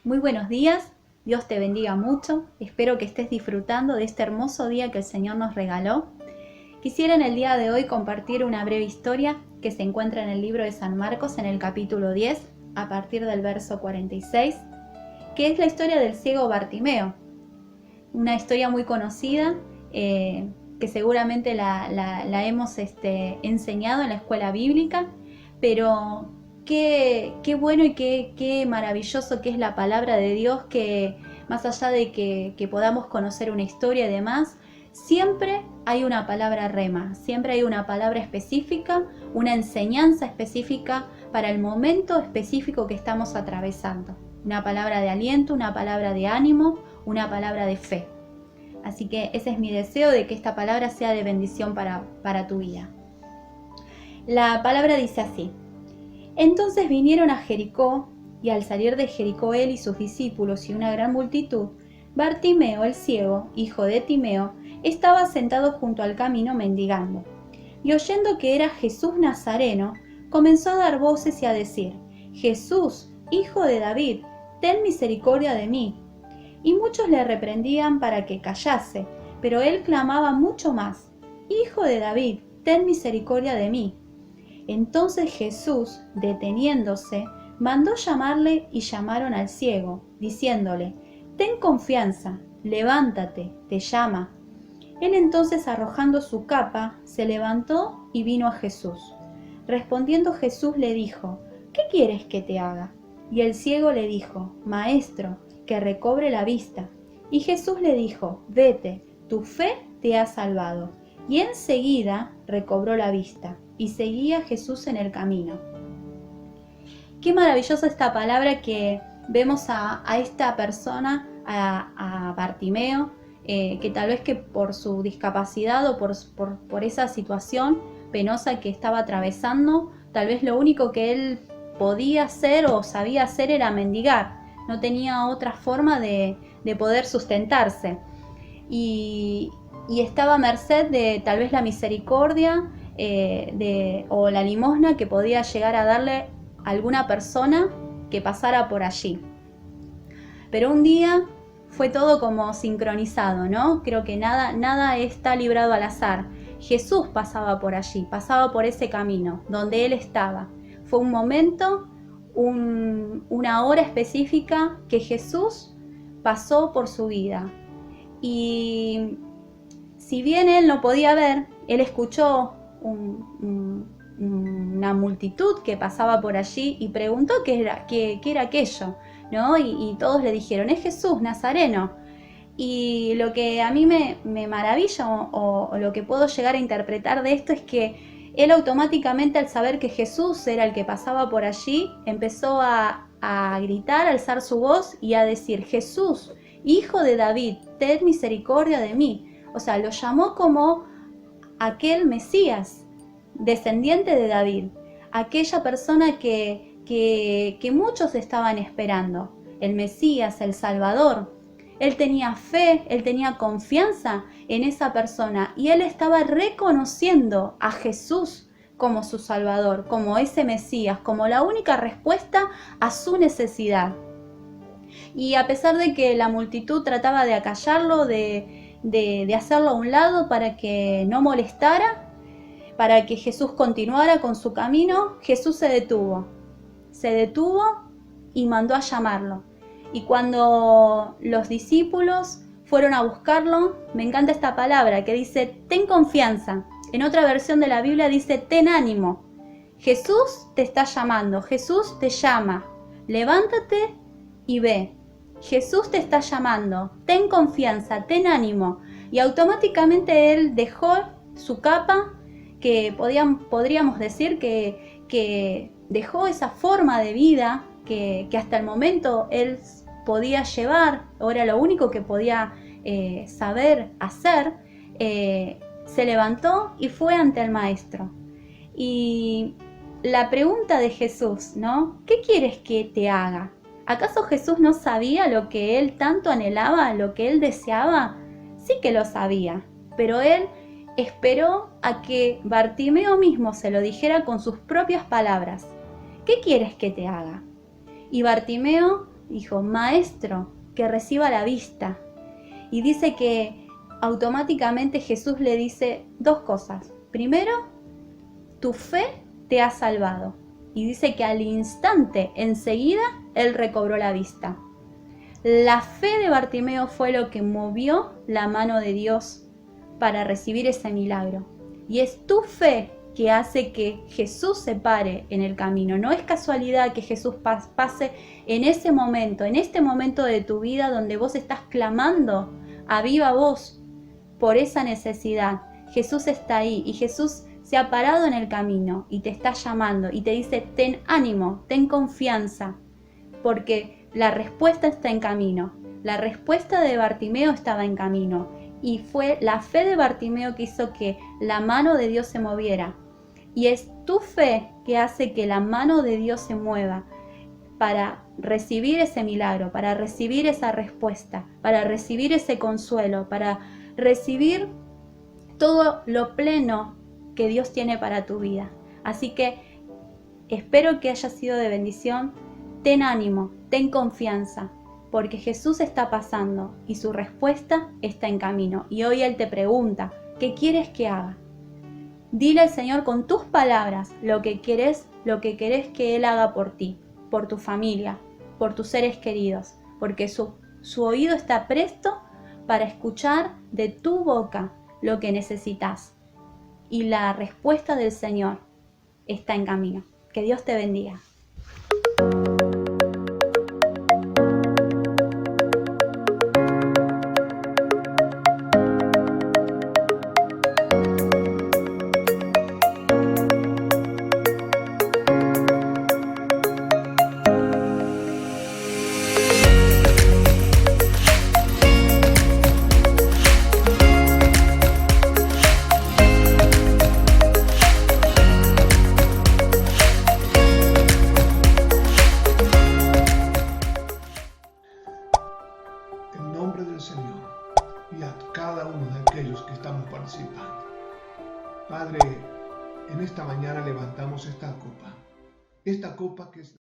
Muy buenos días, Dios te bendiga mucho, espero que estés disfrutando de este hermoso día que el Señor nos regaló. Quisiera en el día de hoy compartir una breve historia que se encuentra en el libro de San Marcos en el capítulo 10, a partir del verso 46, que es la historia del ciego Bartimeo. Una historia muy conocida, que seguramente la hemos enseñado en la escuela bíblica, pero qué bueno y qué maravilloso que es la palabra de Dios, que más allá de que podamos conocer una historia y demás, siempre hay una palabra rema, siempre hay una palabra específica, una enseñanza específica para el momento específico que estamos atravesando. Una palabra de aliento, una palabra de ánimo, una palabra de fe. Así que ese es mi deseo, de que esta palabra sea de bendición para tu vida. La palabra dice así: Entonces vinieron a Jericó, y al salir de Jericó él y sus discípulos y una gran multitud, Bartimeo el ciego, hijo de Timeo, estaba sentado junto al camino mendigando. Y oyendo que era Jesús Nazareno, comenzó a dar voces y a decir: Jesús, hijo de David, ten misericordia de mí. Y muchos le reprendían para que callase, pero él clamaba mucho más: Hijo de David, ten misericordia de mí. Entonces Jesús, deteniéndose, mandó llamarle, y llamaron al ciego, diciéndole: Ten confianza, levántate, te llama. Él entonces, arrojando su capa, se levantó y vino a Jesús. Respondiendo Jesús le dijo: ¿Qué quieres que te haga? Y el ciego le dijo: Maestro, que recobre la vista. Y Jesús le dijo: Vete, tu fe te ha salvado. Y enseguida recobró la vista, y seguía Jesús en el camino. Qué maravillosa esta palabra, que vemos a esta persona, a Bartimeo, que tal vez que por su discapacidad o por esa situación penosa que estaba atravesando, tal vez lo único que él podía hacer o sabía hacer era mendigar. No tenía otra forma de poder sustentarse. Y estaba a merced de tal vez la misericordia o la limosna que podía llegar a darle alguna persona que pasara por allí. Pero un día fue todo como sincronizado, ¿no? Creo que nada está librado al azar. Jesús pasaba por allí, pasaba por ese camino donde él estaba. Fue un momento, una hora específica que Jesús pasó por su vida. Y si bien él no podía ver, él escuchó una multitud que pasaba por allí y preguntó qué era aquello, ¿no? Y todos le dijeron: es Jesús Nazareno. Y lo que a mí me maravilla o lo que puedo llegar a interpretar de esto es que él automáticamente, al saber que Jesús era el que pasaba por allí, empezó a gritar, a alzar su voz y a decir: Jesús, hijo de David, ten misericordia de mí. O sea, lo llamó como aquel Mesías, descendiente de David, aquella persona que muchos estaban esperando, el Mesías, el Salvador. Él tenía fe, él tenía confianza en esa persona, y él estaba reconociendo a Jesús como su Salvador, como ese Mesías, como la única respuesta a su necesidad. Y a pesar de que la multitud trataba de acallarlo, de hacerlo a un lado para que no molestara, para que Jesús continuara con su camino, Jesús se detuvo y mandó a llamarlo. Y cuando los discípulos fueron a buscarlo, me encanta esta palabra que dice: ten confianza. En otra versión de la Biblia dice: ten ánimo. Jesús te está llamando, Jesús te llama. Levántate y ve. Jesús te está llamando, ten confianza, ten ánimo. Y automáticamente él dejó su capa, que podríamos decir que dejó esa forma de vida que hasta el momento él podía llevar, o era lo único que podía saber hacer. Se levantó y fue ante el maestro. Y la pregunta de Jesús, ¿no? ¿Qué quieres que te haga? ¿Acaso Jesús no sabía lo que él tanto anhelaba, lo que él deseaba? Sí que lo sabía, pero él esperó a que Bartimeo mismo se lo dijera con sus propias palabras. ¿Qué quieres que te haga? Y Bartimeo Dijo, maestro, que reciba la vista. Y dice que automáticamente Jesús le dice dos cosas. Primero, tu fe te ha salvado. Y dice que al instante, enseguida, él recobró la vista. La fe de Bartimeo fue lo que movió la mano de Dios para recibir ese milagro. Y es tu fe que hace que Jesús se pare en el camino. No es casualidad que Jesús pase en ese momento, en este momento de tu vida donde vos estás clamando a viva voz por esa necesidad. Jesús está ahí y Jesús se ha parado en el camino y te está llamando y te dice, ten ánimo, ten confianza, porque la respuesta está en camino. La respuesta de Bartimeo estaba en camino y fue la fe de Bartimeo que hizo que la mano de Dios se moviera. Y es tu fe que hace que la mano de Dios se mueva para recibir ese milagro, para recibir esa respuesta, para recibir ese consuelo, para recibir todo lo pleno que Dios tiene para tu vida. Así que espero que haya sido de bendición. Ten ánimo, ten confianza, porque Jesús está pasando y su respuesta está en camino. Y hoy Él te pregunta, ¿qué quieres que haga? Dile al Señor con tus palabras lo que querés que Él haga por ti, por tu familia, por tus seres queridos, porque su oído está presto para escuchar de tu boca lo que necesitas. Y la respuesta del Señor está en camino. Que Dios te bendiga. En nombre del Señor y a cada uno de aquellos que estamos participando. Padre, en esta mañana levantamos esta copa que es